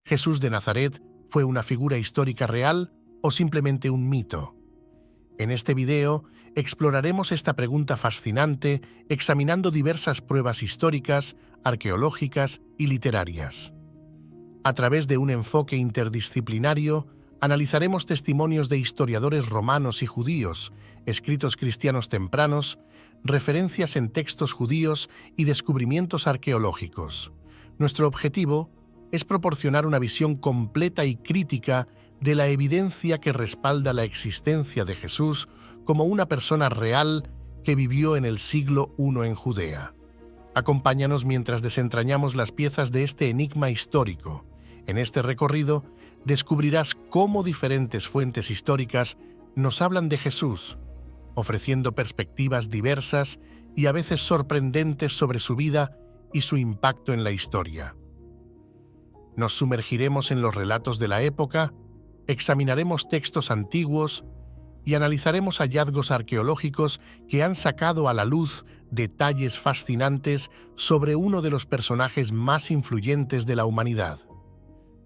¿Jesús de Nazaret fue una figura histórica real o simplemente un mito? En este video exploraremos esta pregunta fascinante examinando diversas pruebas históricas, arqueológicas y literarias. A través de un enfoque interdisciplinario, analizaremos testimonios de historiadores romanos y judíos, escritos cristianos tempranos, referencias en textos judíos y descubrimientos arqueológicos. Nuestro objetivo es proporcionar una visión completa y crítica de la evidencia que respalda la existencia de Jesús como una persona real que vivió en el siglo I en Judea. Acompáñanos mientras desentrañamos las piezas de este enigma histórico. En este recorrido descubrirás cómo diferentes fuentes históricas nos hablan de Jesús, ofreciendo perspectivas diversas y a veces sorprendentes sobre su vida y su impacto en la historia. Nos sumergiremos en los relatos de la época, examinaremos textos antiguos y analizaremos hallazgos arqueológicos que han sacado a la luz detalles fascinantes sobre uno de los personajes más influyentes de la humanidad.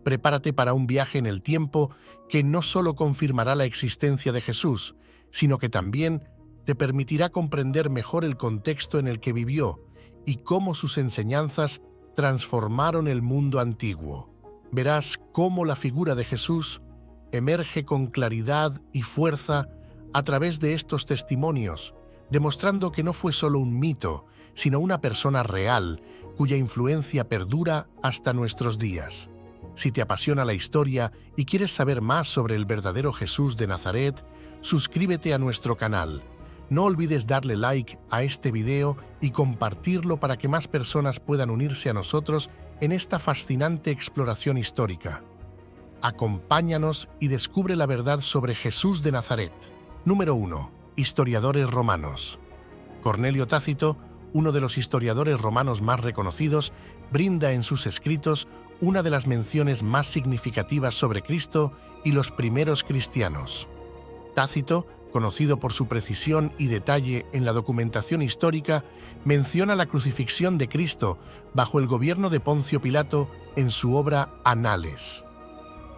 Prepárate para un viaje en el tiempo que no solo confirmará la existencia de Jesús, sino que también te permitirá comprender mejor el contexto en el que vivió y cómo sus enseñanzas transformaron el mundo antiguo. Verás cómo la figura de Jesús emerge con claridad y fuerza a través de estos testimonios, demostrando que no fue solo un mito, sino una persona real, cuya influencia perdura hasta nuestros días. Si te apasiona la historia y quieres saber más sobre el verdadero Jesús de Nazaret, suscríbete a nuestro canal. No olvides darle like a este video y compartirlo para que más personas puedan unirse a nosotros en esta fascinante exploración histórica. Acompáñanos y descubre la verdad sobre Jesús de Nazaret. Número 1. Historiadores romanos. Cornelio Tácito, uno de los historiadores romanos más reconocidos, brinda en sus escritos una de las menciones más significativas sobre Cristo y los primeros cristianos. Tácito, conocido por su precisión y detalle en la documentación histórica, menciona la crucifixión de Cristo bajo el gobierno de Poncio Pilato en su obra Anales.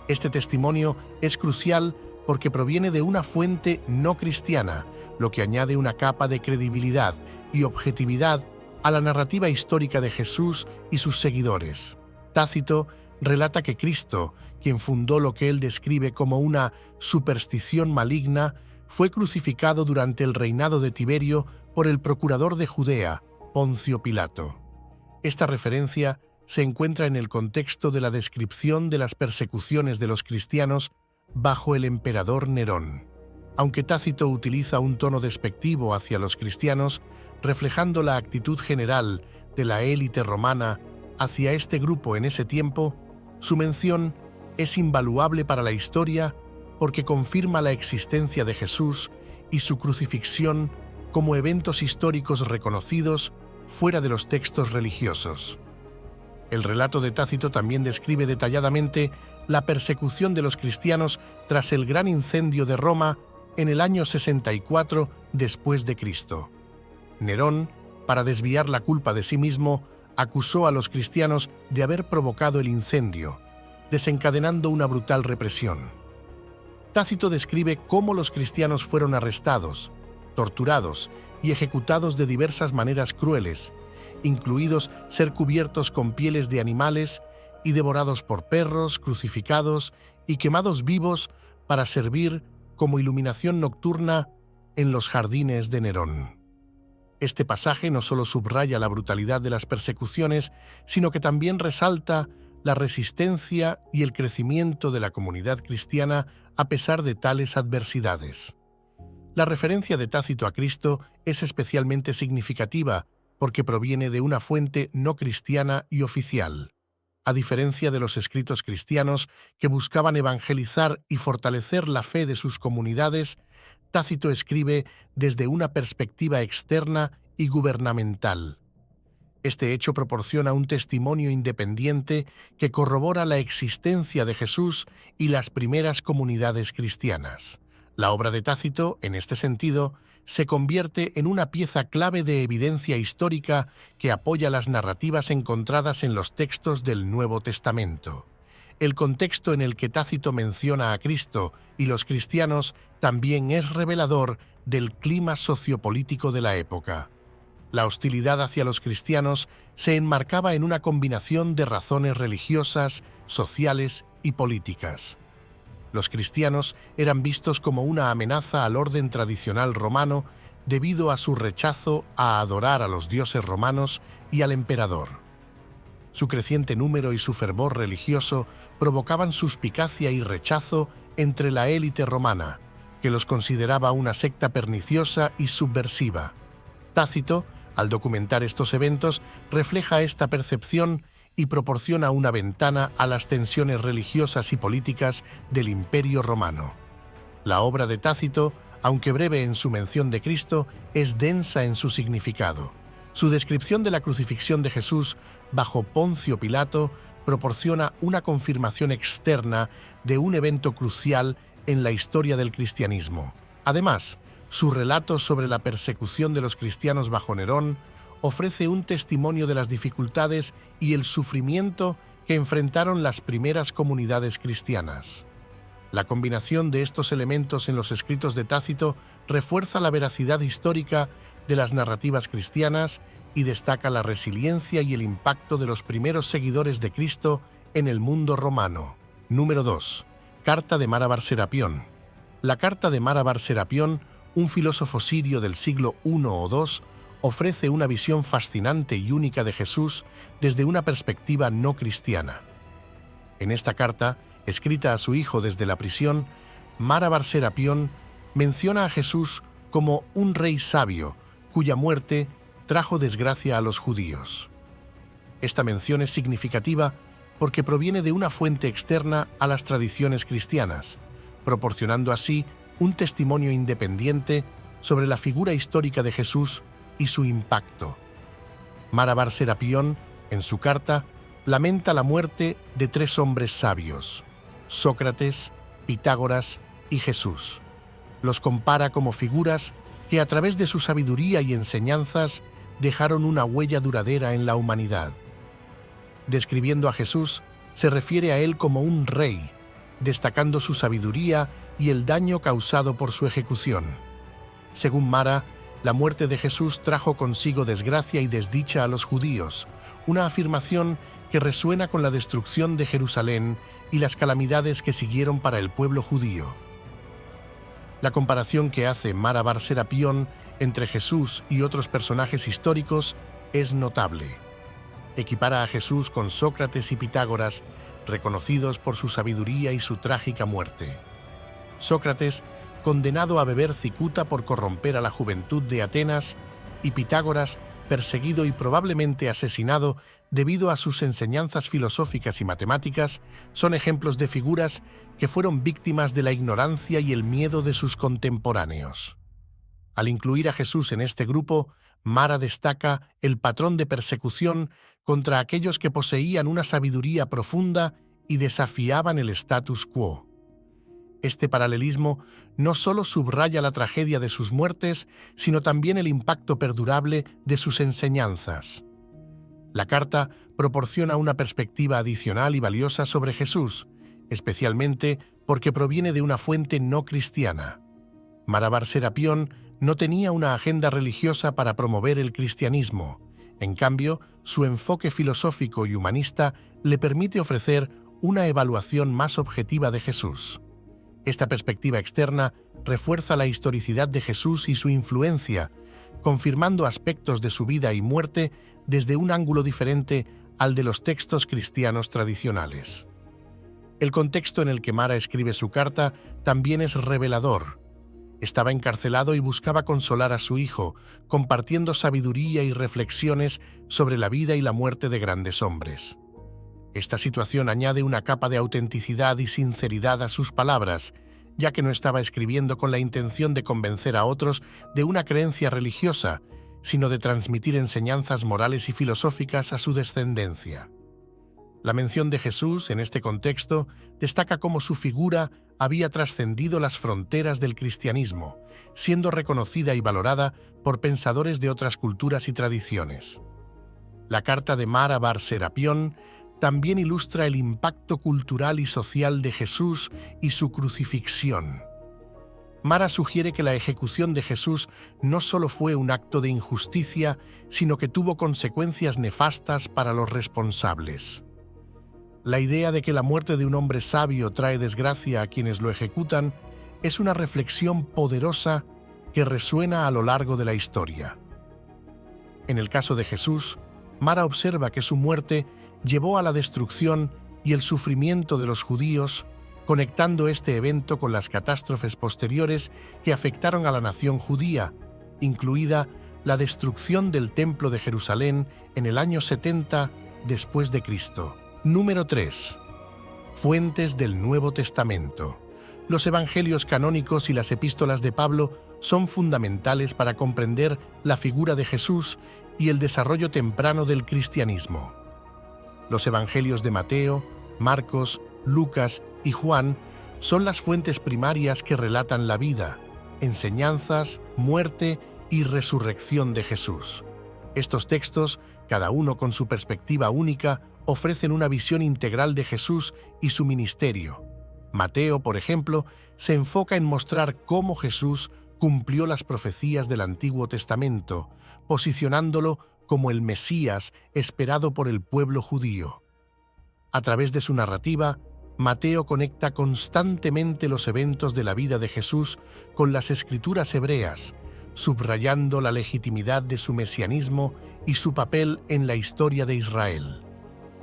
Este testimonio es crucial porque proviene de una fuente no cristiana, lo que añade una capa de credibilidad y objetividad a la narrativa histórica de Jesús y sus seguidores. Tácito relata que Cristo, quien fundó lo que él describe como una superstición maligna, fue crucificado durante el reinado de Tiberio por el procurador de Judea, Poncio Pilato. Esta referencia se encuentra en el contexto de la descripción de las persecuciones de los cristianos bajo el emperador Nerón. Aunque Tácito utiliza un tono despectivo hacia los cristianos, reflejando la actitud general de la élite romana hacia este grupo en ese tiempo, su mención es invaluable para la historia porque confirma la existencia de Jesús y su crucifixión como eventos históricos reconocidos fuera de los textos religiosos. El relato de Tácito también describe detalladamente la persecución de los cristianos tras el gran incendio de Roma en el año 64 después de Cristo. Nerón, para desviar la culpa de sí mismo, acusó a los cristianos de haber provocado el incendio, desencadenando una brutal represión. Tácito describe cómo los cristianos fueron arrestados, torturados y ejecutados de diversas maneras crueles, incluidos ser cubiertos con pieles de animales y devorados por perros, crucificados y quemados vivos para servir como iluminación nocturna en los jardines de Nerón. Este pasaje no solo subraya la brutalidad de las persecuciones, sino que también resalta la resistencia y el crecimiento de la comunidad cristiana a pesar de tales adversidades. La referencia de Tácito a Cristo es especialmente significativa porque proviene de una fuente no cristiana y oficial. A diferencia de los escritos cristianos que buscaban evangelizar y fortalecer la fe de sus comunidades, Tácito escribe desde una perspectiva externa y gubernamental. Este hecho proporciona un testimonio independiente que corrobora la existencia de Jesús y las primeras comunidades cristianas. La obra de Tácito, en este sentido, se convierte en una pieza clave de evidencia histórica que apoya las narrativas encontradas en los textos del Nuevo Testamento. el contexto en el que Tácito menciona a Cristo y los cristianos también es revelador del clima sociopolítico de la época. La hostilidad hacia los cristianos se enmarcaba en una combinación de razones religiosas, sociales y políticas. Los cristianos eran vistos como una amenaza al orden tradicional romano debido a su rechazo a adorar a los dioses romanos y al emperador. Su creciente número y su fervor religioso provocaban suspicacia y rechazo entre la élite romana, que los consideraba una secta perniciosa y subversiva. Tácito, al documentar estos eventos, refleja esta percepción y proporciona una ventana a las tensiones religiosas y políticas del Imperio Romano. La obra de Tácito, aunque breve en su mención de Cristo, es densa en su significado. Su descripción de la crucifixión de Jesús bajo Poncio Pilato proporciona una confirmación externa de un evento crucial en la historia del cristianismo. Además, su relato sobre la persecución de los cristianos bajo Nerón ofrece un testimonio de las dificultades y el sufrimiento que enfrentaron las primeras comunidades cristianas. La combinación de estos elementos en los escritos de Tácito refuerza la veracidad histórica de las narrativas cristianas y destaca la resiliencia y el impacto de los primeros seguidores de Cristo en el mundo romano. Número 2. Carta de Marabar Serapión. La Carta de Marabar Serapión, un filósofo sirio del siglo I o II, ofrece una visión fascinante y única de Jesús desde una perspectiva no cristiana. En esta carta, escrita a su hijo desde la prisión, Marabar Serapión menciona a Jesús como un rey sabio, cuya muerte trajo desgracia a los judíos. Esta mención es significativa porque proviene de una fuente externa a las tradiciones cristianas, proporcionando así un testimonio independiente sobre la figura histórica de Jesús y su impacto. Marabar Serapión, en su carta, lamenta la muerte de 3 hombres sabios: Sócrates, Pitágoras y Jesús. Los compara como figuras que a través de su sabiduría y enseñanzas dejaron una huella duradera en la humanidad. Describiendo a Jesús, se refiere a él como un rey, destacando su sabiduría y el daño causado por su ejecución. Según Mara, la muerte de Jesús trajo consigo desgracia y desdicha a los judíos, una afirmación que resuena con la destrucción de Jerusalén y las calamidades que siguieron para el pueblo judío. La comparación que hace Marabar Serapión entre Jesús y otros personajes históricos es notable. Equipara a Jesús con Sócrates y Pitágoras, reconocidos por su sabiduría y su trágica muerte. Sócrates, condenado a beber cicuta por corromper a la juventud de Atenas, y Pitágoras, perseguido y probablemente asesinado debido a sus enseñanzas filosóficas y matemáticas, son ejemplos de figuras que fueron víctimas de la ignorancia y el miedo de sus contemporáneos. Al incluir a Jesús en este grupo, Mara destaca el patrón de persecución contra aquellos que poseían una sabiduría profunda y desafiaban el status quo. Este paralelismo no solo subraya la tragedia de sus muertes, sino también el impacto perdurable de sus enseñanzas. La carta proporciona una perspectiva adicional y valiosa sobre Jesús, especialmente porque proviene de una fuente no cristiana. Marabar Serapión no tenía una agenda religiosa para promover el cristianismo. En cambio, su enfoque filosófico y humanista le permite ofrecer una evaluación más objetiva de Jesús. Esta perspectiva externa refuerza la historicidad de Jesús y su influencia, confirmando aspectos de su vida y muerte desde un ángulo diferente al de los textos cristianos tradicionales. El contexto en el que Mara escribe su carta también es revelador. Estaba encarcelado y buscaba consolar a su hijo, compartiendo sabiduría y reflexiones sobre la vida y la muerte de grandes hombres. Esta situación añade una capa de autenticidad y sinceridad a sus palabras, ya que no estaba escribiendo con la intención de convencer a otros de una creencia religiosa, sino de transmitir enseñanzas morales y filosóficas a su descendencia. La mención de Jesús en este contexto destaca cómo su figura había trascendido las fronteras del cristianismo, siendo reconocida y valorada por pensadores de otras culturas y tradiciones. La carta de Marabar Serapión también ilustra el impacto cultural y social de Jesús y su crucifixión. Mara sugiere que la ejecución de Jesús no solo fue un acto de injusticia, sino que tuvo consecuencias nefastas para los responsables. La idea de que la muerte de un hombre sabio trae desgracia a quienes lo ejecutan es una reflexión poderosa que resuena a lo largo de la historia. En el caso de Jesús, Mara observa que su muerte llevó a la destrucción y el sufrimiento de los judíos, conectando este evento con las catástrofes posteriores que afectaron a la nación judía, incluida la destrucción del Templo de Jerusalén en el año 70 después de Cristo. Número 3. Fuentes del Nuevo Testamento. Los evangelios canónicos y las epístolas de Pablo son fundamentales para comprender la figura de Jesús y el desarrollo temprano del cristianismo. Los evangelios de Mateo, Marcos, Lucas y Juan son las fuentes primarias que relatan la vida, enseñanzas, muerte y resurrección de Jesús. Estos textos, cada uno con su perspectiva única, ofrecen una visión integral de Jesús y su ministerio. Mateo, por ejemplo, se enfoca en mostrar cómo Jesús cumplió las profecías del Antiguo Testamento, posicionándolo como el Mesías esperado por el pueblo judío. A través de su narrativa, Mateo conecta constantemente los eventos de la vida de Jesús con las escrituras hebreas, subrayando la legitimidad de su mesianismo y su papel en la historia de Israel.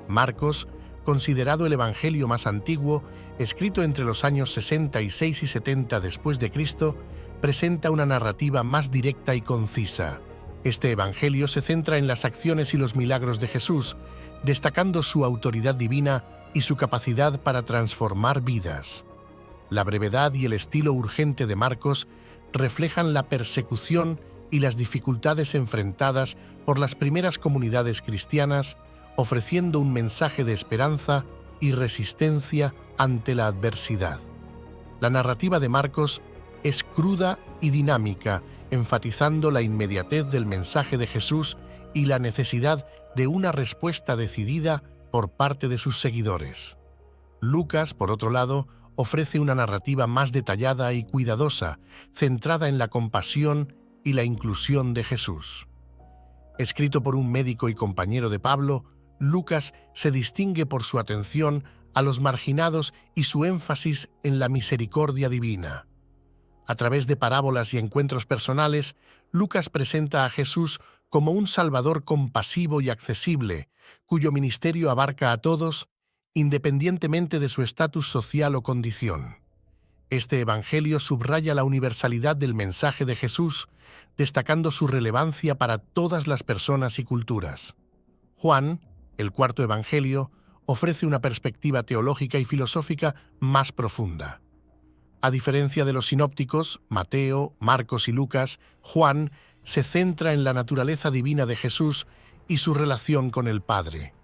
Marcos, considerado el evangelio más antiguo, escrito entre los años 66 y 70 después de Cristo, presenta una narrativa más directa y concisa. Este evangelio se centra en las acciones y los milagros de Jesús, destacando su autoridad divina y su capacidad para transformar vidas. La brevedad y el estilo urgente de Marcos reflejan la persecución y las dificultades enfrentadas por las primeras comunidades cristianas, ofreciendo un mensaje de esperanza y resistencia ante la adversidad. La narrativa de Marcos es cruda y dinámica, enfatizando la inmediatez del mensaje de Jesús y la necesidad de una respuesta decidida por parte de sus seguidores. Lucas, por otro lado, ofrece una narrativa más detallada y cuidadosa, centrada en la compasión y la inclusión de Jesús. Escrito por un médico y compañero de Pablo, Lucas se distingue por su atención a los marginados y su énfasis en la misericordia divina. A través de parábolas y encuentros personales, Lucas presenta a Jesús como un Salvador compasivo y accesible, cuyo ministerio abarca a todos, independientemente de su estatus social o condición. Este evangelio subraya la universalidad del mensaje de Jesús, destacando su relevancia para todas las personas y culturas. Juan, el cuarto evangelio, ofrece una perspectiva teológica y filosófica más profunda. A diferencia de los sinópticos, Mateo, Marcos y Lucas, Juan se centra en la naturaleza divina de Jesús y su relación con el Padre.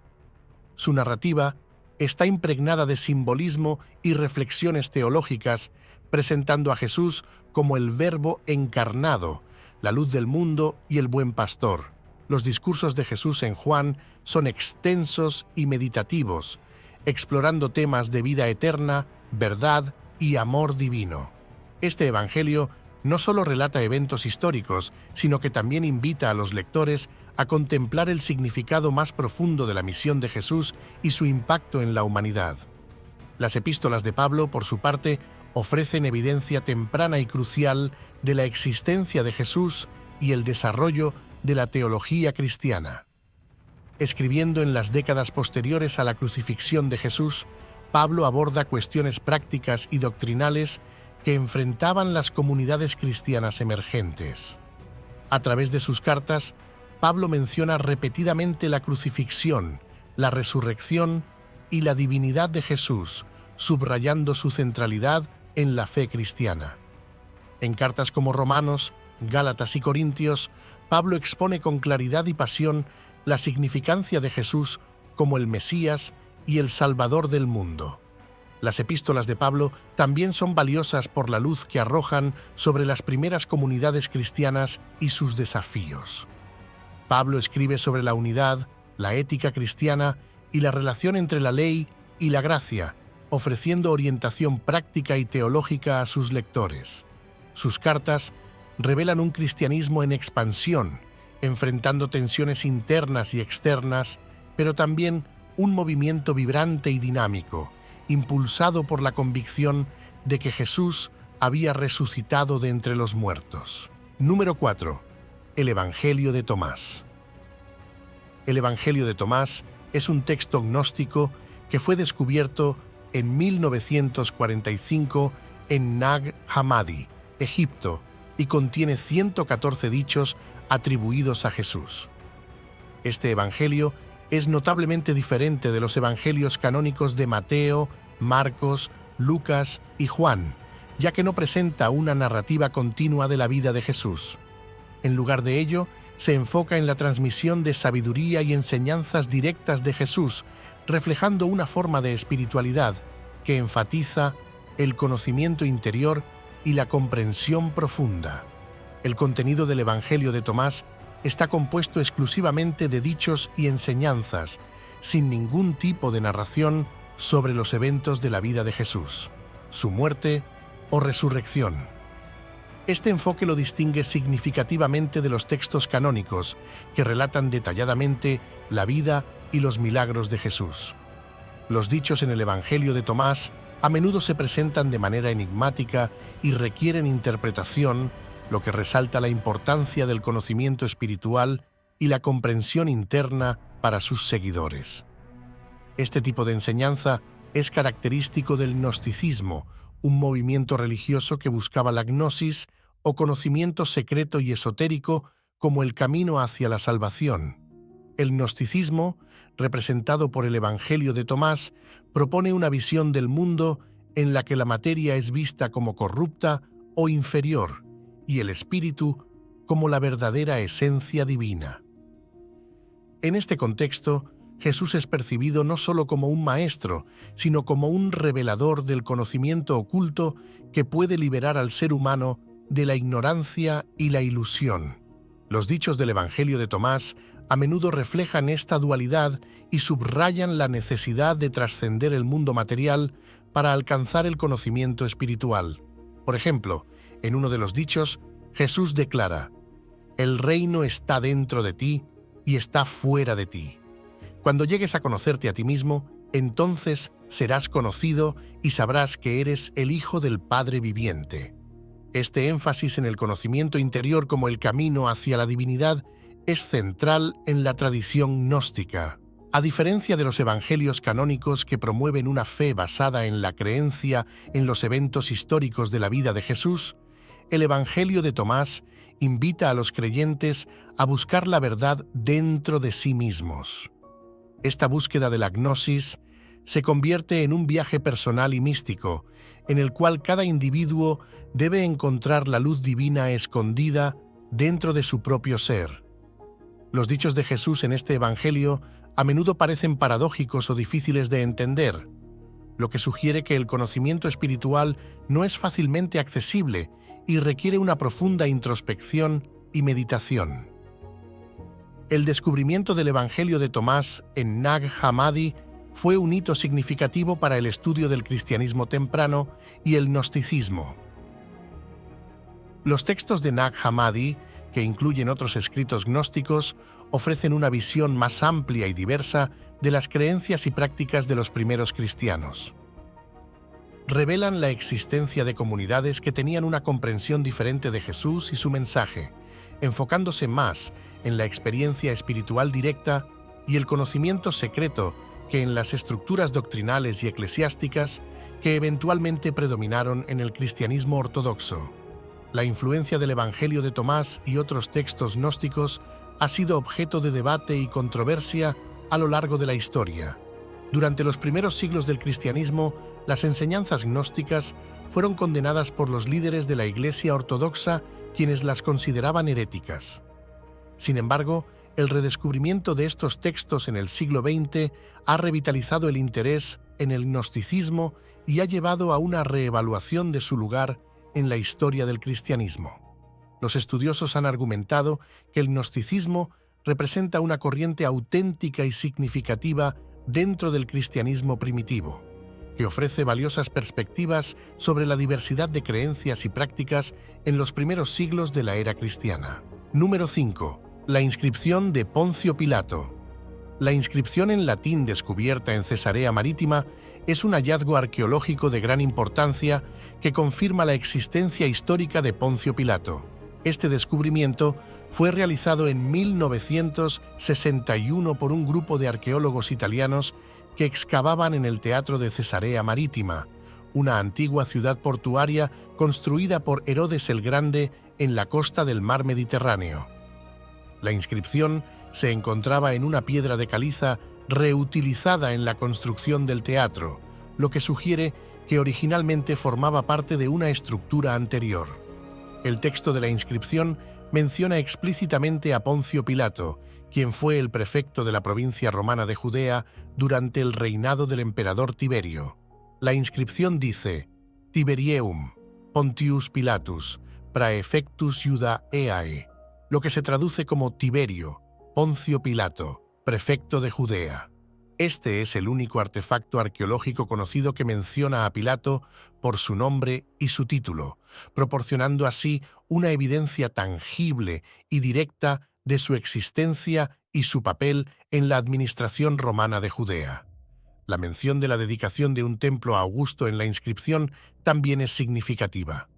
Su narrativa está impregnada de simbolismo y reflexiones teológicas, presentando a Jesús como el Verbo encarnado, la luz del mundo y el buen pastor. Los discursos de Jesús en Juan son extensos y meditativos, explorando temas de vida eterna, verdad y amor divino. Este evangelio no solo relata eventos históricos, sino que también invita a los lectores a contemplar el significado más profundo de la misión de Jesús y su impacto en la humanidad. Las epístolas de Pablo, por su parte, ofrecen evidencia temprana y crucial de la existencia de Jesús y el desarrollo de la teología cristiana. Escribiendo en las décadas posteriores a la crucifixión de Jesús, Pablo aborda cuestiones prácticas y doctrinales que enfrentaban las comunidades cristianas emergentes. A través de sus cartas, Pablo menciona repetidamente la crucifixión, la resurrección y la divinidad de Jesús, subrayando su centralidad en la fe cristiana. En cartas como Romanos, Gálatas y Corintios, Pablo expone con claridad y pasión la significancia de Jesús como el Mesías y el Salvador del mundo. Las epístolas de Pablo también son valiosas por la luz que arrojan sobre las primeras comunidades cristianas y sus desafíos. Pablo escribe sobre la unidad, la ética cristiana y la relación entre la ley y la gracia, ofreciendo orientación práctica y teológica a sus lectores. Sus cartas revelan un cristianismo en expansión, enfrentando tensiones internas y externas, pero también un movimiento vibrante y dinámico, impulsado por la convicción de que Jesús había resucitado de entre los muertos. Número 4. El Evangelio de Tomás. El Evangelio de Tomás es un texto gnóstico que fue descubierto en 1945 en Nag Hammadi, Egipto, y contiene 114 dichos atribuidos a Jesús. Este evangelio es notablemente diferente de los evangelios canónicos de Mateo, Marcos, Lucas y Juan, ya que no presenta una narrativa continua de la vida de Jesús. En lugar de ello, se enfoca en la transmisión de sabiduría y enseñanzas directas de Jesús, reflejando una forma de espiritualidad que enfatiza el conocimiento interior y la comprensión profunda. El contenido del Evangelio de Tomás está compuesto exclusivamente de dichos y enseñanzas, sin ningún tipo de narración sobre los eventos de la vida de Jesús, su muerte o resurrección. Este enfoque lo distingue significativamente de los textos canónicos, que relatan detalladamente la vida y los milagros de Jesús. Los dichos en el Evangelio de Tomás a menudo se presentan de manera enigmática y requieren interpretación, lo que resalta la importancia del conocimiento espiritual y la comprensión interna para sus seguidores. Este tipo de enseñanza es característico del gnosticismo, un movimiento religioso que buscaba la gnosis o conocimiento secreto y esotérico como el camino hacia la salvación. El gnosticismo, representado por el Evangelio de Tomás, propone una visión del mundo en la que la materia es vista como corrupta o inferior y el espíritu como la verdadera esencia divina. En este contexto, Jesús es percibido no solo como un maestro, sino como un revelador del conocimiento oculto que puede liberar al ser humano de la ignorancia y la ilusión. Los dichos del Evangelio de Tomás a menudo reflejan esta dualidad y subrayan la necesidad de trascender el mundo material para alcanzar el conocimiento espiritual. Por ejemplo, en uno de los dichos, Jesús declara: «El reino está dentro de ti y está fuera de ti. Cuando llegues a conocerte a ti mismo, entonces serás conocido y sabrás que eres el Hijo del Padre viviente». Este énfasis en el conocimiento interior como el camino hacia la divinidad es central en la tradición gnóstica. A diferencia de los evangelios canónicos que promueven una fe basada en la creencia en los eventos históricos de la vida de Jesús, el Evangelio de Tomás invita a los creyentes a buscar la verdad dentro de sí mismos. Esta búsqueda de la gnosis se convierte en un viaje personal y místico, en el cual cada individuo debe encontrar la luz divina escondida dentro de su propio ser. Los dichos de Jesús en este Evangelio a menudo parecen paradójicos o difíciles de entender, lo que sugiere que el conocimiento espiritual no es fácilmente accesible y requiere una profunda introspección y meditación. El descubrimiento del Evangelio de Tomás en Nag Hammadi fue un hito significativo para el estudio del cristianismo temprano y el gnosticismo. Los textos de Nag Hammadi, que incluyen otros escritos gnósticos, ofrecen una visión más amplia y diversa de las creencias y prácticas de los primeros cristianos. Revelan la existencia de comunidades que tenían una comprensión diferente de Jesús y su mensaje, enfocándose más en la experiencia espiritual directa y el conocimiento secreto que en las estructuras doctrinales y eclesiásticas que eventualmente predominaron en el cristianismo ortodoxo. La influencia del Evangelio de Tomás y otros textos gnósticos ha sido objeto de debate y controversia a lo largo de la historia. Durante los primeros siglos del cristianismo, las enseñanzas gnósticas fueron condenadas por los líderes de la Iglesia ortodoxa, quienes las consideraban heréticas. Sin embargo, el redescubrimiento de estos textos en el siglo XX ha revitalizado el interés en el gnosticismo y ha llevado a una reevaluación de su lugar en la historia del cristianismo. Los estudiosos han argumentado que el gnosticismo representa una corriente auténtica y significativa dentro del cristianismo primitivo, que ofrece valiosas perspectivas sobre la diversidad de creencias y prácticas en los primeros siglos de la era cristiana. Número 5. La inscripción de Poncio Pilato. La inscripción en latín descubierta en Cesarea Marítima es un hallazgo arqueológico de gran importancia que confirma la existencia histórica de Poncio Pilato. Este descubrimiento fue realizado en 1961 por un grupo de arqueólogos italianos que excavaban en el Teatro de Cesarea Marítima, una antigua ciudad portuaria construida por Herodes el Grande en la costa del mar Mediterráneo. La inscripción se encontraba en una piedra de caliza reutilizada en la construcción del teatro, lo que sugiere que originalmente formaba parte de una estructura anterior. El texto de la inscripción menciona explícitamente a Poncio Pilato, quien fue el prefecto de la provincia romana de Judea durante el reinado del emperador Tiberio. La inscripción dice: Tiberieum, Pontius Pilatus, praefectus Iudaeae, lo que se traduce como Tiberio, Poncio Pilato, prefecto de Judea. Este es el único artefacto arqueológico conocido que menciona a Pilato por su nombre y su título, proporcionando así una evidencia tangible y directa de su existencia y su papel en la administración romana de Judea. La mención de la dedicación de un templo a Augusto en la inscripción también es significativa.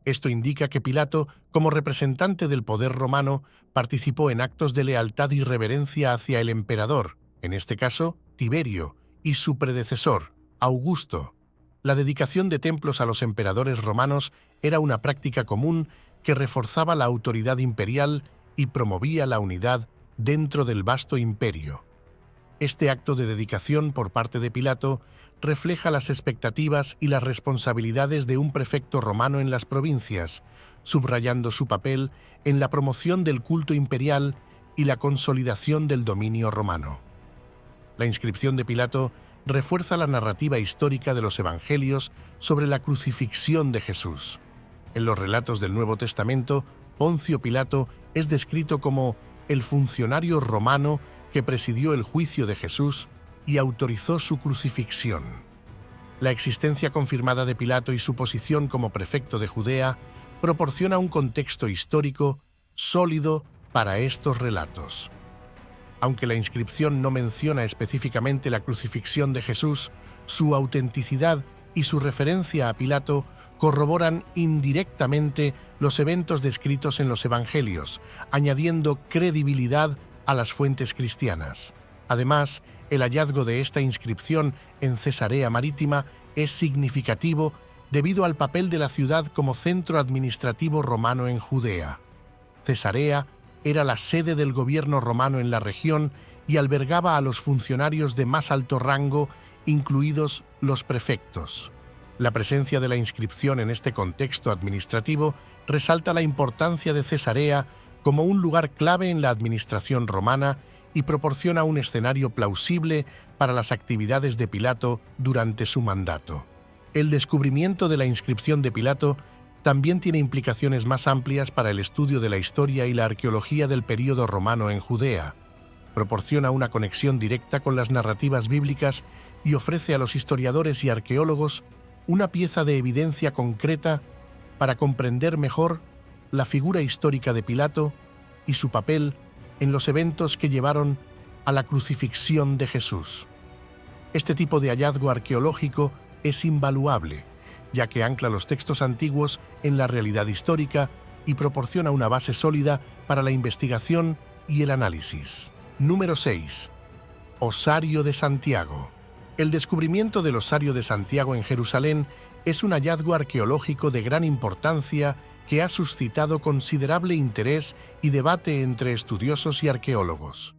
Esto indica que Pilato, como representante del poder romano, participó en actos de lealtad y reverencia hacia el emperador, en este caso, Tiberio, y su predecesor, Augusto. La dedicación de templos a los emperadores romanos era una práctica común que reforzaba la autoridad imperial y promovía la unidad dentro del vasto imperio. Este acto de dedicación por parte de Pilato refleja las expectativas y las responsabilidades de un prefecto romano en las provincias, subrayando su papel en la promoción del culto imperial y la consolidación del dominio romano. La inscripción de Pilato refuerza la narrativa histórica de los evangelios sobre la crucifixión de Jesús. En los relatos del Nuevo Testamento, Poncio Pilato es descrito como el funcionario romano que presidió el juicio de Jesús y autorizó su crucifixión. La existencia confirmada de Pilato y su posición como prefecto de Judea proporciona un contexto histórico sólido para estos relatos. Aunque la inscripción no menciona específicamente la crucifixión de Jesús, su autenticidad y su referencia a Pilato corroboran indirectamente los eventos descritos en los Evangelios, añadiendo credibilidad a las fuentes cristianas. Además, el hallazgo de esta inscripción en Cesarea Marítima es significativo debido al papel de la ciudad como centro administrativo romano en Judea. Cesarea era la sede del gobierno romano en la región y albergaba a los funcionarios de más alto rango, incluidos los prefectos. La presencia de la inscripción en este contexto administrativo resalta la importancia de Cesarea como un lugar clave en la administración romana y proporciona un escenario plausible para las actividades de Pilato durante su mandato. El descubrimiento de la inscripción de Pilato también tiene implicaciones más amplias para el estudio de la historia y la arqueología del período romano en Judea. Proporciona una conexión directa con las narrativas bíblicas y ofrece a los historiadores y arqueólogos una pieza de evidencia concreta para comprender mejor la figura histórica de Pilato y su papel en los eventos que llevaron a la crucifixión de Jesús. Este tipo de hallazgo arqueológico es invaluable, ya que ancla los textos antiguos en la realidad histórica y proporciona una base sólida para la investigación y el análisis. Número 6. Osario de Santiago. El descubrimiento del Osario de Santiago en Jerusalén es un hallazgo arqueológico de gran importancia que ha suscitado considerable interés y debate entre estudiosos y arqueólogos.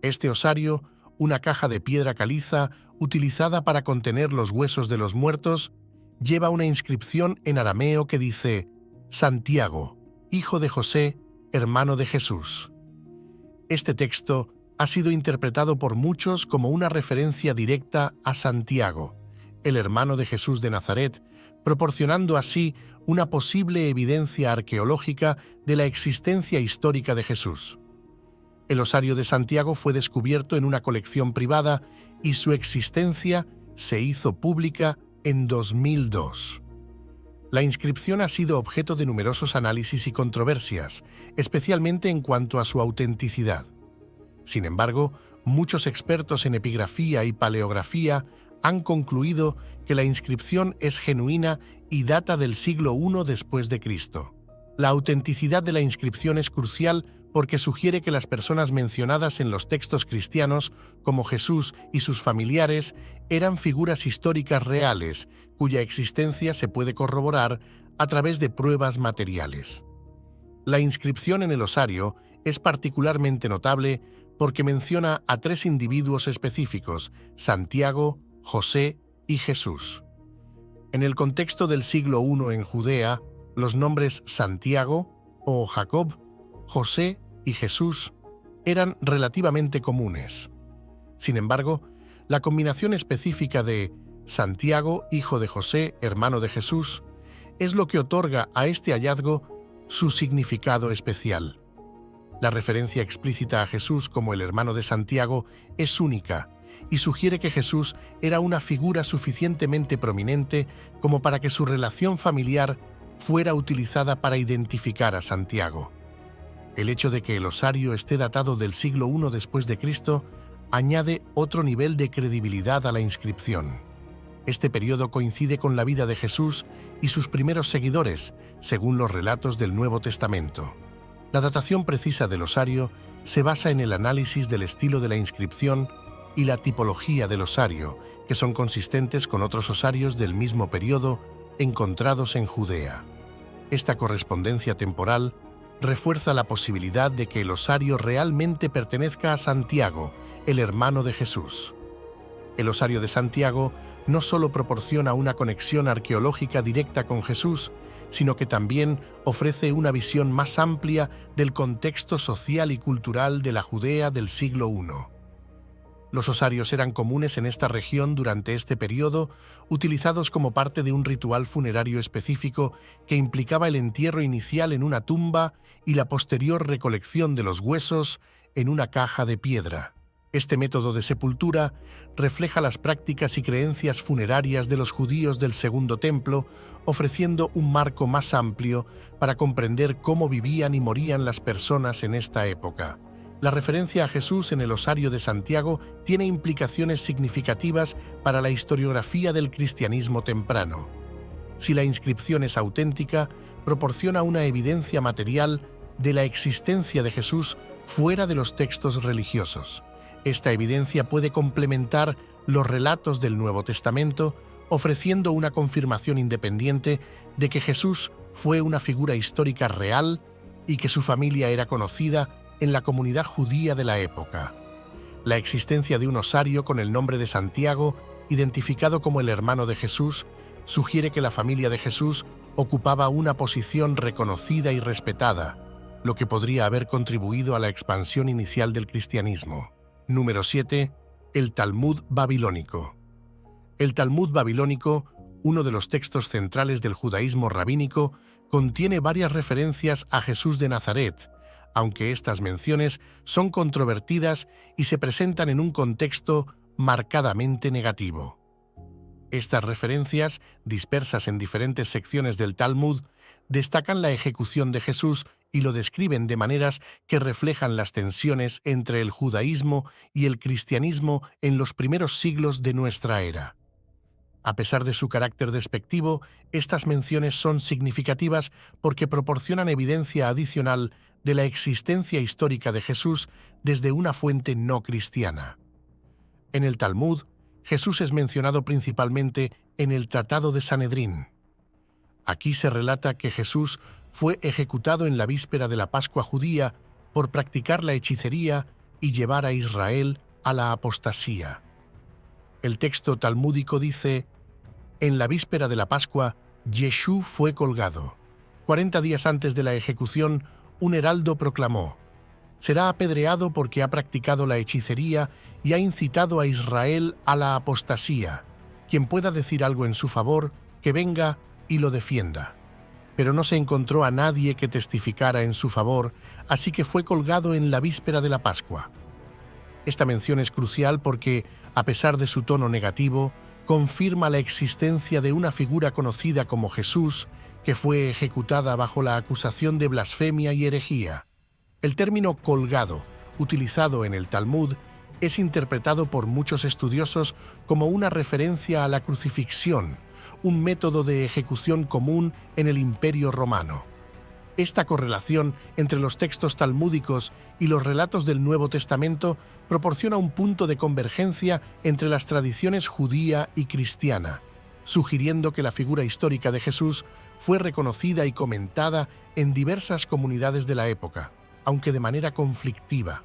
Este osario, una caja de piedra caliza utilizada para contener los huesos de los muertos, lleva una inscripción en arameo que dice: Santiago, hijo de José, hermano de Jesús. Este texto ha sido interpretado por muchos como una referencia directa a Santiago, el hermano de Jesús de Nazaret, proporcionando así una posible evidencia arqueológica de la existencia histórica de Jesús. El osario de Santiago fue descubierto en una colección privada y su existencia se hizo pública en 2002. La inscripción ha sido objeto de numerosos análisis y controversias, especialmente en cuanto a su autenticidad. Sin embargo, muchos expertos en epigrafía y paleografía han concluido que la inscripción es genuina y data del siglo I después de Cristo. La autenticidad de la inscripción es crucial porque sugiere que las personas mencionadas en los textos cristianos, como Jesús y sus familiares, eran figuras históricas reales, cuya existencia se puede corroborar a través de pruebas materiales. La inscripción en el osario es particularmente notable porque menciona a 3 individuos específicos: Santiago, José y Jesús. En el contexto del siglo I en Judea, los nombres Santiago o Jacob, José y Jesús eran relativamente comunes. Sin embargo, la combinación específica de Santiago, hijo de José, hermano de Jesús, es lo que otorga a este hallazgo su significado especial. La referencia explícita a Jesús como el hermano de Santiago es única y sugiere que Jesús era una figura suficientemente prominente como para que su relación familiar fuera utilizada para identificar a Santiago. El hecho de que el osario esté datado del siglo I después de Cristo añade otro nivel de credibilidad a la inscripción. Este periodo coincide con la vida de Jesús y sus primeros seguidores, según los relatos del Nuevo Testamento. La datación precisa del osario se basa en el análisis del estilo de la inscripción y la tipología del osario, que son consistentes con otros osarios del mismo periodo encontrados en Judea. Esta correspondencia temporal refuerza la posibilidad de que el osario realmente pertenezca a Santiago, el hermano de Jesús. El osario de Santiago no solo proporciona una conexión arqueológica directa con Jesús, sino que también ofrece una visión más amplia del contexto social y cultural de la Judea del siglo I. Los osarios eran comunes en esta región durante este periodo, utilizados como parte de un ritual funerario específico que implicaba el entierro inicial en una tumba y la posterior recolección de los huesos en una caja de piedra. Este método de sepultura refleja las prácticas y creencias funerarias de los judíos del Segundo Templo, ofreciendo un marco más amplio para comprender cómo vivían y morían las personas en esta época. La referencia a Jesús en el osario de Santiago tiene implicaciones significativas para la historiografía del cristianismo temprano. Si la inscripción es auténtica, proporciona una evidencia material de la existencia de Jesús fuera de los textos religiosos. Esta evidencia puede complementar los relatos del Nuevo Testamento, ofreciendo una confirmación independiente de que Jesús fue una figura histórica real y que su familia era conocida en la comunidad judía de la época. La existencia de un osario con el nombre de Santiago, identificado como el hermano de Jesús, sugiere que la familia de Jesús ocupaba una posición reconocida y respetada, lo que podría haber contribuido a la expansión inicial del cristianismo. Número 7. El Talmud babilónico. El Talmud babilónico, uno de los textos centrales del judaísmo rabínico, contiene varias referencias a Jesús de Nazaret, aunque estas menciones son controvertidas y se presentan en un contexto marcadamente negativo. Estas referencias, dispersas en diferentes secciones del Talmud, destacan la ejecución de Jesús y lo describen de maneras que reflejan las tensiones entre el judaísmo y el cristianismo en los primeros siglos de nuestra era. A pesar de su carácter despectivo, estas menciones son significativas porque proporcionan evidencia adicional de la existencia histórica de Jesús desde una fuente no cristiana. En el Talmud, Jesús es mencionado principalmente en el Tratado de Sanedrín. Aquí se relata que Jesús fue ejecutado en la víspera de la Pascua judía por practicar la hechicería y llevar a Israel a la apostasía. El texto talmúdico dice: en la víspera de la Pascua, Yeshú fue colgado. 40 días antes de la ejecución, un heraldo proclamó: será apedreado porque ha practicado la hechicería y ha incitado a Israel a la apostasía. Quien pueda decir algo en su favor, que venga y lo defienda. pero no se encontró a nadie que testificara en su favor, así que fue colgado en la víspera de la Pascua. Esta mención es crucial porque, a pesar de su tono negativo, confirma la existencia de una figura conocida como Jesús, que fue ejecutada bajo la acusación de blasfemia y herejía. El término colgado, utilizado en el Talmud, es interpretado por muchos estudiosos como una referencia a la crucifixión, un método de ejecución común en el Imperio Romano. Esta correlación entre los textos talmúdicos y los relatos del Nuevo Testamento proporciona un punto de convergencia entre las tradiciones judía y cristiana, sugiriendo que la figura histórica de Jesús fue reconocida y comentada en diversas comunidades de la época, aunque de manera conflictiva.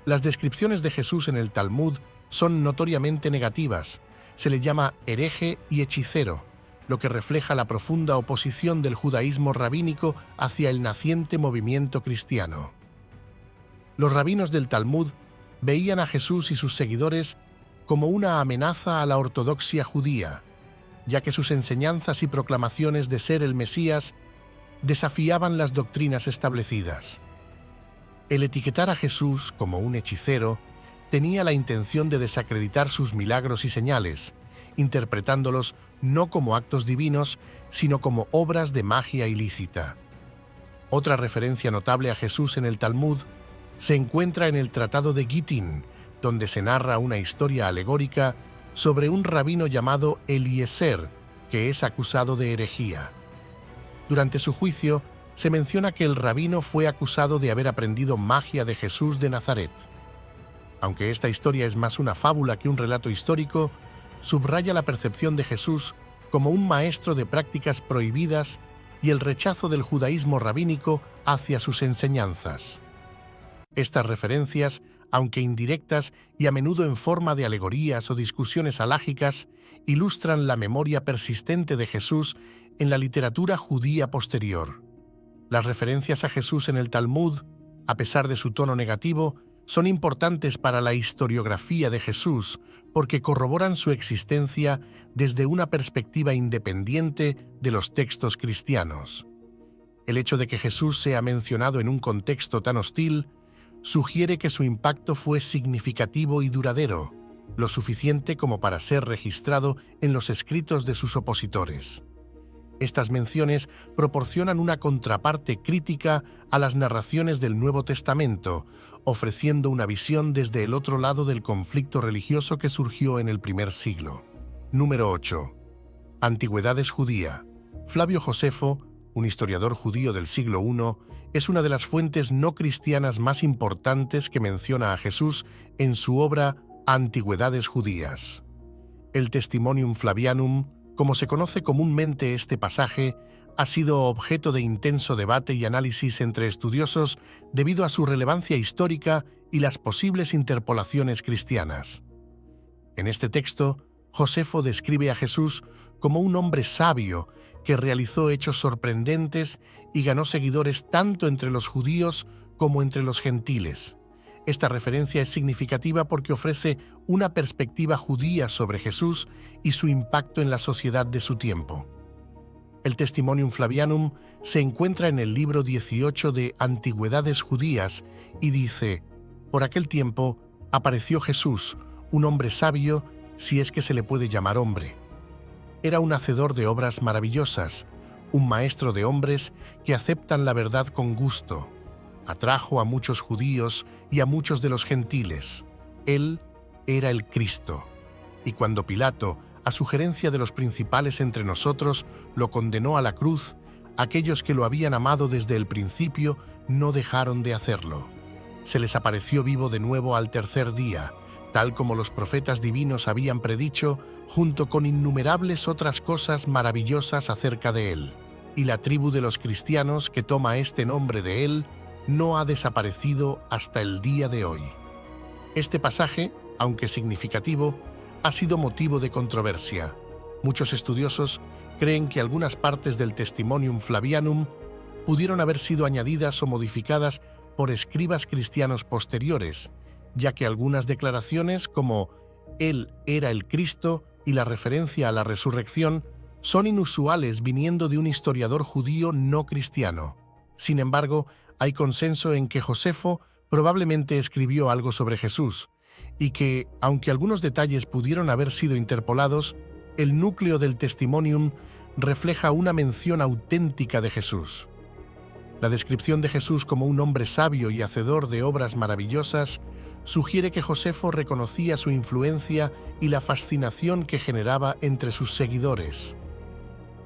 Las descripciones de Jesús en el Talmud son notoriamente negativas. Se le llama hereje y hechicero, lo que refleja la profunda oposición del judaísmo rabínico hacia el naciente movimiento cristiano. Los rabinos del Talmud veían a Jesús y sus seguidores como una amenaza a la ortodoxia judía, ya que sus enseñanzas y proclamaciones de ser el Mesías desafiaban las doctrinas establecidas. El etiquetar a Jesús como un hechicero tenía la intención de desacreditar sus milagros y señales, interpretándolos no como actos divinos, sino como obras de magia ilícita. Otra referencia notable a Jesús en el Talmud se encuentra en el Tratado de Gittin, donde se narra una historia alegórica sobre un rabino llamado Eliezer, que es acusado de herejía. Durante su juicio, se menciona que el rabino fue acusado de haber aprendido magia de Jesús de Nazaret. Aunque esta historia es más una fábula que un relato histórico, subraya la percepción de Jesús como un maestro de prácticas prohibidas y el rechazo del judaísmo rabínico hacia sus enseñanzas. Estas referencias, aunque indirectas y a menudo en forma de alegorías o discusiones alágicas, ilustran la memoria persistente de Jesús en la literatura judía posterior. Las referencias a Jesús en el Talmud, a pesar de su tono negativo, son importantes para la historiografía de Jesús porque corroboran su existencia desde una perspectiva independiente de los textos cristianos. El hecho de que Jesús sea mencionado en un contexto tan hostil sugiere que su impacto fue significativo y duradero, lo suficiente como para ser registrado en los escritos de sus opositores. Estas menciones proporcionan una contraparte crítica a las narraciones del Nuevo Testamento, ofreciendo una visión desde el otro lado del conflicto religioso que surgió en el primer siglo. Número 8. Antigüedades judía. Flavio Josefo, un historiador judío del siglo I, es una de las fuentes no cristianas más importantes que menciona a Jesús en su obra Antigüedades judías. El Testimonium Flavianum, como se conoce comúnmente este pasaje, ha sido objeto de intenso debate y análisis entre estudiosos debido a su relevancia histórica y las posibles interpolaciones cristianas. En este texto, Josefo describe a Jesús como un hombre sabio que realizó hechos sorprendentes y ganó seguidores tanto entre los judíos como entre los gentiles. Esta referencia es significativa porque ofrece una perspectiva judía sobre Jesús y su impacto en la sociedad de su tiempo. El Testimonium Flavianum se encuentra en el libro 18 de Antigüedades judías y dice: «Por aquel tiempo apareció Jesús, un hombre sabio, si es que se le puede llamar hombre. Era un hacedor de obras maravillosas, un maestro de hombres que aceptan la verdad con gusto. Atrajo a muchos judíos y a muchos de los gentiles. Él era el Cristo. Y cuando Pilato, a sugerencia de los principales entre nosotros, lo condenó a la cruz, aquellos que lo habían amado desde el principio no dejaron de hacerlo. Se les apareció vivo de nuevo al tercer día, tal como los profetas divinos habían predicho, junto con innumerables otras cosas maravillosas acerca de él. Y la tribu de los cristianos que toma este nombre de él no ha desaparecido hasta el día de hoy». Este pasaje, aunque significativo, ha sido motivo de controversia. Muchos estudiosos creen que algunas partes del Testimonium Flavianum pudieron haber sido añadidas o modificadas por escribas cristianos posteriores, ya que algunas declaraciones como «Él era el Cristo» y la referencia a la resurrección Son inusuales viniendo de un historiador judío no cristiano. Sin embargo, hay consenso en que Josefo probablemente escribió algo sobre Jesús, y que, aunque algunos detalles pudieron haber sido interpolados, el núcleo del testimonium refleja una mención auténtica de Jesús. La descripción de Jesús como un hombre sabio y hacedor de obras maravillosas sugiere que Josefo reconocía su influencia y la fascinación que generaba entre sus seguidores.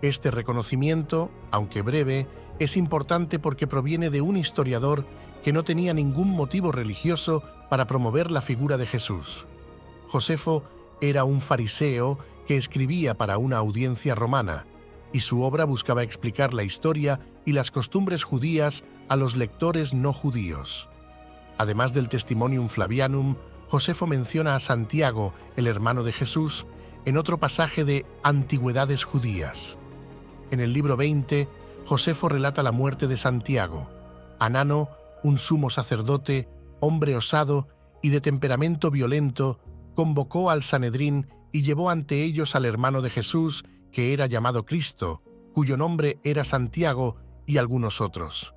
Este reconocimiento, aunque breve, es importante porque proviene de un historiador que no tenía ningún motivo religioso para promover la figura de Jesús. Josefo era un fariseo que escribía para una audiencia romana, y su obra buscaba explicar la historia y las costumbres judías a los lectores no judíos. Además del Testimonium Flavianum, Josefo menciona a Santiago, el hermano de Jesús, en otro pasaje de Antigüedades Judías. En el libro 20, Josefo relata la muerte de Santiago. Anano, un sumo sacerdote, hombre osado y de temperamento violento, convocó al Sanedrín y llevó ante ellos al hermano de Jesús, que era llamado Cristo, cuyo nombre era Santiago, y algunos otros.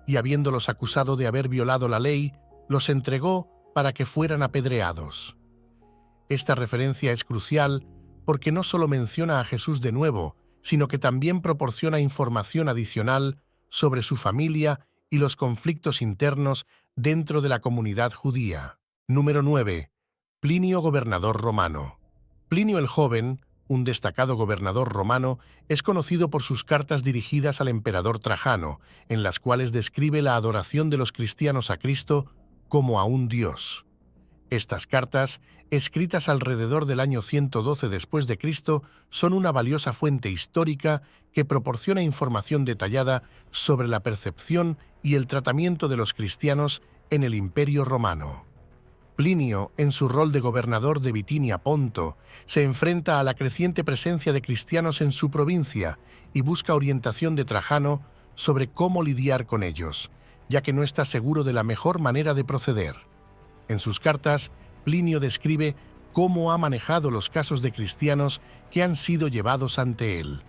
Y habiéndolos acusado de haber violado la ley, los entregó para que fueran apedreados. Esta referencia es crucial porque no solo menciona a Jesús de nuevo, sino que también proporciona información adicional sobre su familia y los conflictos internos dentro de la comunidad judía. Número 9. Plinio, gobernador romano. Plinio el Joven, un destacado gobernador romano, es conocido por sus cartas dirigidas al emperador Trajano, en las cuales describe la adoración de los cristianos a Cristo como a un Dios. Estas cartas, escritas alrededor del año 112 después de Cristo, son una valiosa fuente histórica que proporciona información detallada sobre la percepción y el tratamiento de los cristianos en el Imperio Romano. Plinio, en su rol de gobernador de Bitinia Ponto, se enfrenta a la creciente presencia de cristianos en su provincia y busca orientación de Trajano sobre cómo lidiar con ellos, ya que no está seguro de la mejor manera de proceder. En sus cartas, Plinio describe cómo ha manejado los casos de cristianos que han sido llevados ante él.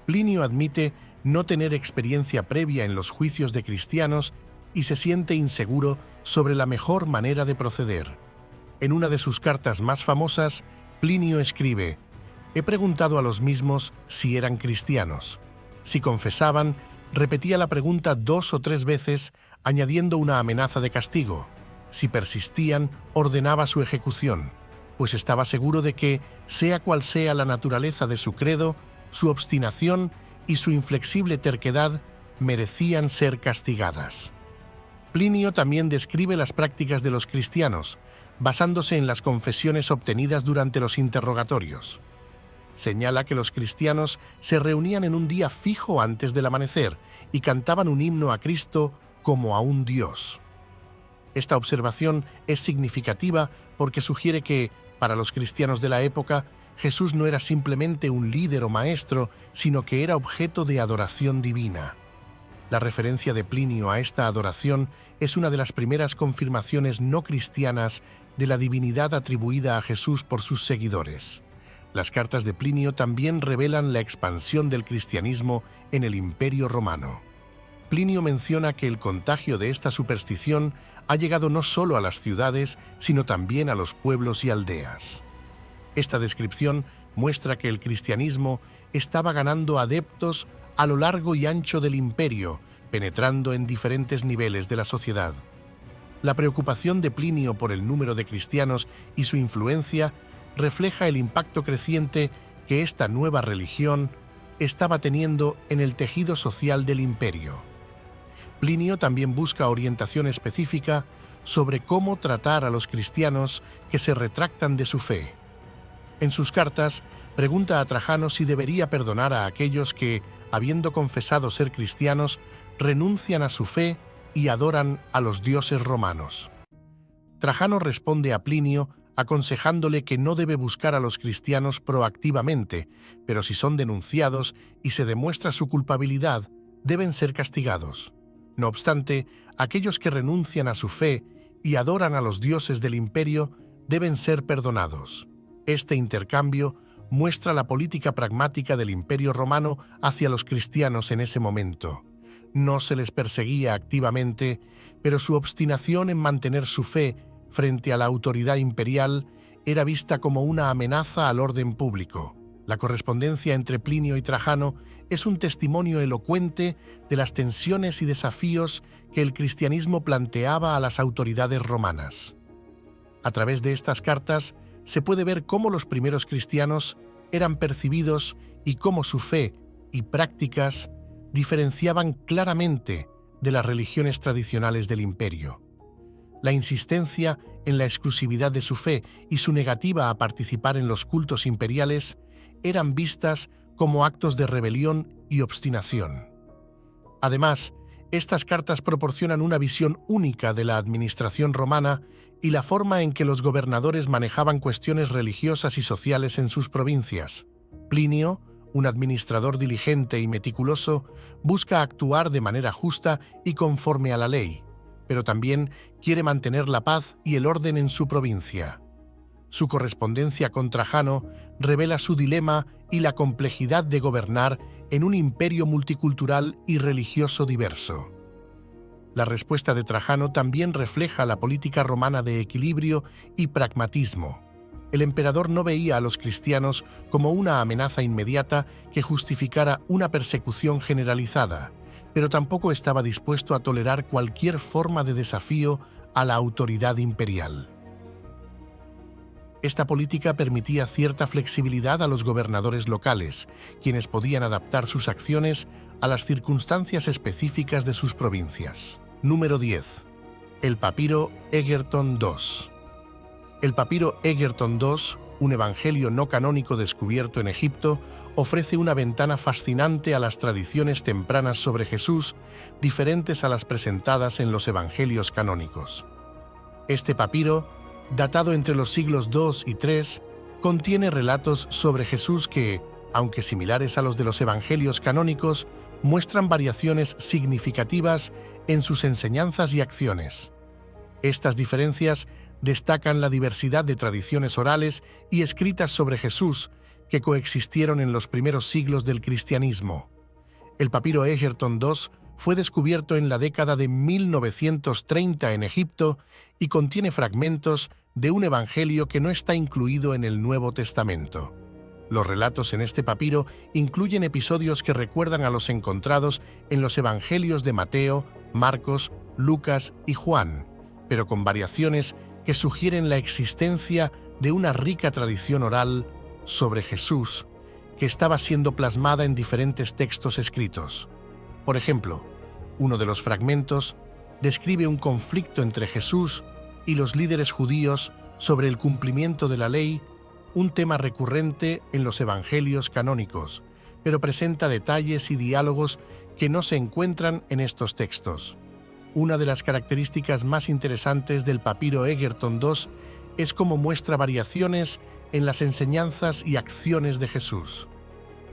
Plinio admite no tener experiencia previa en los juicios de cristianos y se siente inseguro sobre la mejor manera de proceder. En una de sus cartas más famosas, Plinio escribe: «He preguntado a los mismos si eran cristianos. Si confesaban, repetía la pregunta 2 o 3 veces, añadiendo una amenaza de castigo. Si persistían, ordenaba su ejecución, pues estaba seguro de que, sea cual sea la naturaleza de su credo, su obstinación y su inflexible terquedad merecían ser castigadas». Plinio también describe las prácticas de los cristianos, basándose en las confesiones obtenidas durante los interrogatorios. Señala que los cristianos se reunían en un día fijo antes del amanecer y cantaban un himno a Cristo como a un Dios. Esta observación es significativa porque sugiere que, para los cristianos de la época, Jesús no era simplemente un líder o maestro, sino que era objeto de adoración divina. La referencia de Plinio a esta adoración es una de las primeras confirmaciones no cristianas de la divinidad atribuida a Jesús por sus seguidores. Las cartas de Plinio también revelan la expansión del cristianismo en el Imperio Romano. Plinio menciona que el contagio de esta superstición ha llegado no solo a las ciudades, sino también a los pueblos y aldeas. Esta descripción muestra que el cristianismo estaba ganando adeptos a lo largo y ancho del imperio, penetrando en diferentes niveles de la sociedad. La preocupación de Plinio por el número de cristianos y su influencia refleja el impacto creciente que esta nueva religión estaba teniendo en el tejido social del imperio. Plinio también busca orientación específica sobre cómo tratar a los cristianos que se retractan de su fe. En sus cartas, pregunta a Trajano si debería perdonar a aquellos que, habiendo confesado ser cristianos, renuncian a su fe y adoran a los dioses romanos. Trajano responde a Plinio aconsejándole que no debe buscar a los cristianos proactivamente, pero si son denunciados y se demuestra su culpabilidad, deben ser castigados. No obstante, aquellos que renuncian a su fe y adoran a los dioses del imperio deben ser perdonados. Este intercambio muestra la política pragmática del Imperio Romano hacia los cristianos en ese momento. No se les perseguía activamente, pero su obstinación en mantener su fe frente a la autoridad imperial era vista como una amenaza al orden público. La correspondencia entre Plinio y Trajano es un testimonio elocuente de las tensiones y desafíos que el cristianismo planteaba a las autoridades romanas. A través de estas cartas se puede ver cómo los primeros cristianos eran percibidos y cómo su fe y prácticas diferenciaban claramente de las religiones tradicionales del imperio. La insistencia en la exclusividad de su fe y su negativa a participar en los cultos imperiales eran vistas como actos de rebelión y obstinación. Además, estas cartas proporcionan una visión única de la administración romana y la forma en que los gobernadores manejaban cuestiones religiosas y sociales en sus provincias. Plinio, un administrador diligente y meticuloso, busca actuar de manera justa y conforme a la ley, pero también quiere mantener la paz y el orden en su provincia. Su correspondencia con Trajano revela su dilema y la complejidad de gobernar en un imperio multicultural y religioso diverso. La respuesta de Trajano también refleja la política romana de equilibrio y pragmatismo. El emperador no veía a los cristianos como una amenaza inmediata que justificara una persecución generalizada, pero tampoco estaba dispuesto a tolerar cualquier forma de desafío a la autoridad imperial. Esta política permitía cierta flexibilidad a los gobernadores locales, quienes podían adaptar sus acciones a las circunstancias específicas de sus provincias. Número 10. El papiro Egerton II. El papiro Egerton II, un evangelio no canónico descubierto en Egipto, ofrece una ventana fascinante a las tradiciones tempranas sobre Jesús, diferentes a las presentadas en los evangelios canónicos. Este papiro, datado entre los siglos II y III, contiene relatos sobre Jesús que, aunque similares a los de los evangelios canónicos, muestran variaciones significativas en sus enseñanzas y acciones. Estas diferencias destacan la diversidad de tradiciones orales y escritas sobre Jesús que coexistieron en los primeros siglos del cristianismo. El papiro Egerton II fue descubierto en la década de 1930 en Egipto y contiene fragmentos de un evangelio que no está incluido en el Nuevo Testamento. Los relatos en este papiro incluyen episodios que recuerdan a los encontrados en los evangelios de Mateo, Marcos, Lucas y Juan, pero con variaciones que sugieren la existencia de una rica tradición oral sobre Jesús que estaba siendo plasmada en diferentes textos escritos. Por ejemplo, uno de los fragmentos describe un conflicto entre Jesús y los líderes judíos sobre el cumplimiento de la ley, un tema recurrente en los evangelios canónicos, pero presenta detalles y diálogos que no se encuentran en estos textos. Una de las características más interesantes del papiro Egerton II es cómo muestra variaciones en las enseñanzas y acciones de Jesús.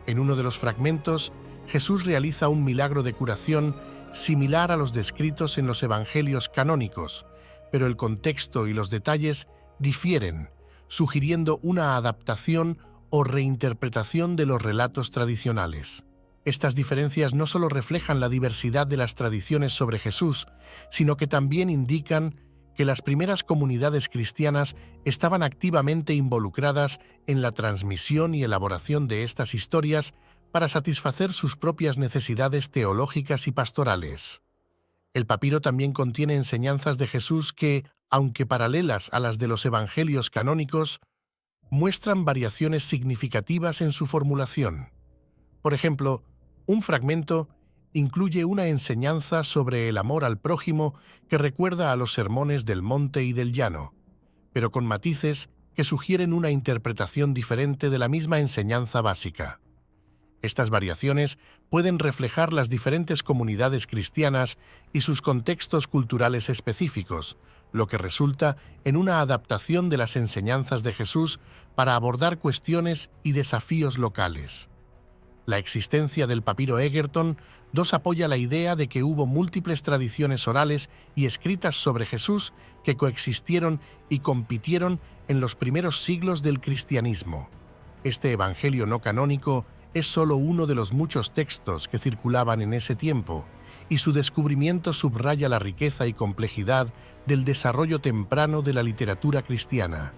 En uno de los fragmentos, Jesús realiza un milagro de curación similar a los descritos en los evangelios canónicos, pero el contexto y los detalles difieren, sugiriendo una adaptación o reinterpretación de los relatos tradicionales. Estas diferencias no solo reflejan la diversidad de las tradiciones sobre Jesús, sino que también indican que las primeras comunidades cristianas estaban activamente involucradas en la transmisión y elaboración de estas historias para satisfacer sus propias necesidades teológicas y pastorales. El papiro también contiene enseñanzas de Jesús que, aunque paralelas a las de los evangelios canónicos, muestran variaciones significativas en su formulación. Por ejemplo, un fragmento incluye una enseñanza sobre el amor al prójimo que recuerda a los sermones del monte y del llano, pero con matices que sugieren una interpretación diferente de la misma enseñanza básica. Estas variaciones pueden reflejar las diferentes comunidades cristianas y sus contextos culturales específicos, lo que resulta en una adaptación de las enseñanzas de Jesús para abordar cuestiones y desafíos locales. La existencia del papiro Egerton II apoya la idea de que hubo múltiples tradiciones orales y escritas sobre Jesús que coexistieron y compitieron en los primeros siglos del cristianismo. Este evangelio no canónico es solo uno de los muchos textos que circulaban en ese tiempo, y su descubrimiento subraya la riqueza y complejidad del desarrollo temprano de la literatura cristiana.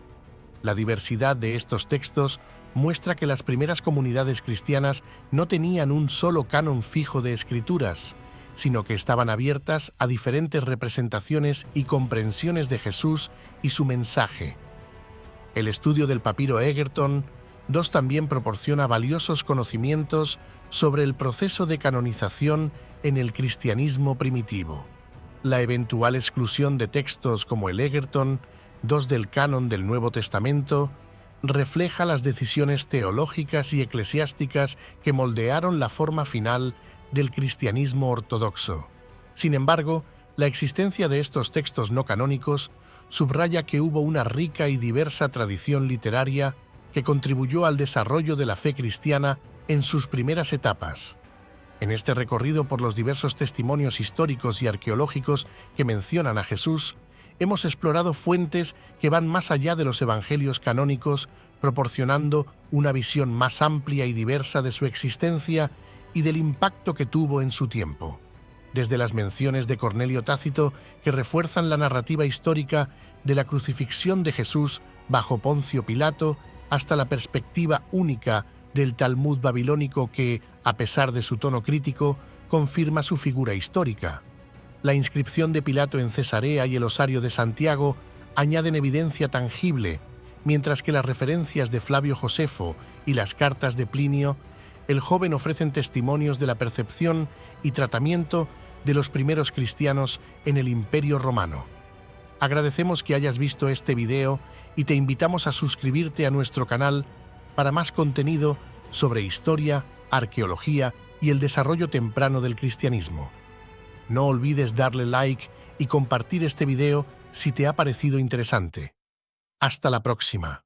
La diversidad de estos textos muestra que las primeras comunidades cristianas no tenían un solo canon fijo de escrituras, sino que estaban abiertas a diferentes representaciones y comprensiones de Jesús y su mensaje. El estudio del papiro Egerton II también proporciona valiosos conocimientos sobre el proceso de canonización en el cristianismo primitivo. La eventual exclusión de textos como el Egerton II del canon del Nuevo Testamento refleja las decisiones teológicas y eclesiásticas que moldearon la forma final del cristianismo ortodoxo. Sin embargo, la existencia de estos textos no canónicos subraya que hubo una rica y diversa tradición literaria que contribuyó al desarrollo de la fe cristiana en sus primeras etapas. En este recorrido por los diversos testimonios históricos y arqueológicos que mencionan a Jesús, hemos explorado fuentes que van más allá de los evangelios canónicos, proporcionando una visión más amplia y diversa de su existencia y del impacto que tuvo en su tiempo. Desde las menciones de Cornelio Tácito, que refuerzan la narrativa histórica de la crucifixión de Jesús bajo Poncio Pilato, hasta la perspectiva única del Talmud babilónico que, a pesar de su tono crítico, confirma su figura histórica. La inscripción de Pilato en Cesarea y el osario de Santiago añaden evidencia tangible, mientras que las referencias de Flavio Josefo y las cartas de Plinio el joven ofrecen testimonios de la percepción y tratamiento de los primeros cristianos en el Imperio Romano. Agradecemos que hayas visto este video y te invitamos a suscribirte a nuestro canal para más contenido sobre historia, arqueología y el desarrollo temprano del cristianismo. No olvides darle like y compartir este video si te ha parecido interesante. Hasta la próxima.